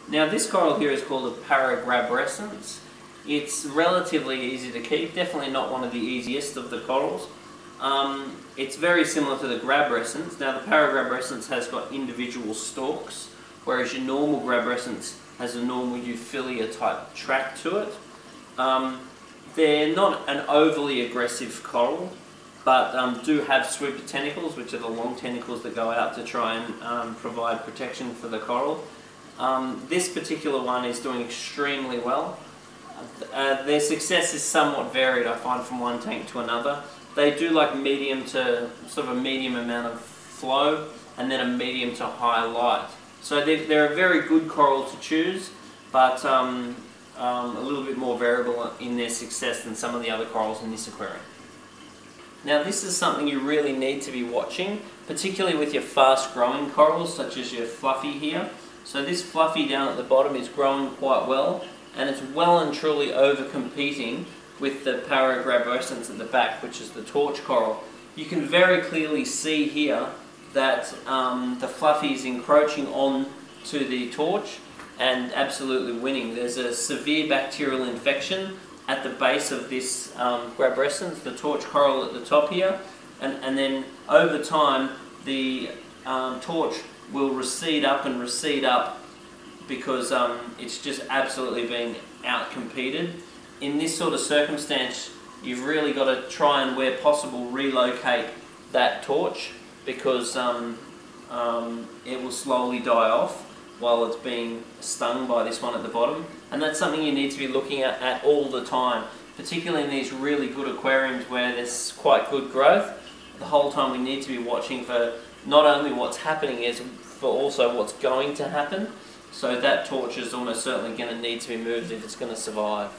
Now this coral here is called a glabrescens. It's relatively easy to keep, definitely not one of the easiest of the corals. It's very similar to the glabrescens. Now the glabrescens has got individual stalks, whereas your normal glabrescens has a normal Euphyllia type track to it. They're not an overly aggressive coral, but do have sweeper tentacles, which are the long tentacles that go out to try and provide protection for the coral. This particular one is doing extremely well. Their success is somewhat varied, I find, from one tank to another. They do like medium to sort of a medium amount of flow, and then a medium to high light. So they're a very good coral to choose, but a little bit more variable in their success than some of the other corals in this aquarium. Now this is something you really need to be watching, particularly with your fast growing corals such as your fluffy here. So this fluffy down at the bottom is growing quite well, and it's well and truly over competing with the glabrescens at the back, which is the torch coral. You can very clearly see here that the fluffy is encroaching on to the torch and absolutely winning. There's a severe bacterial infection at the base of this glabrescens, the torch coral at the top here, and then over time the torch will recede up and recede up because it's just absolutely being out-competed. In this sort of circumstance, you've really got to try and, where possible, relocate that torch, because it will slowly die off while it's being stung by this one at the bottom. And that's something you need to be looking at all the time, particularly in these really good aquariums where there's quite good growth. The whole time we need to be watching for not only what's happening, is for also what's going to happen. So that torch is almost certainly going to need to be moved if it's going to survive.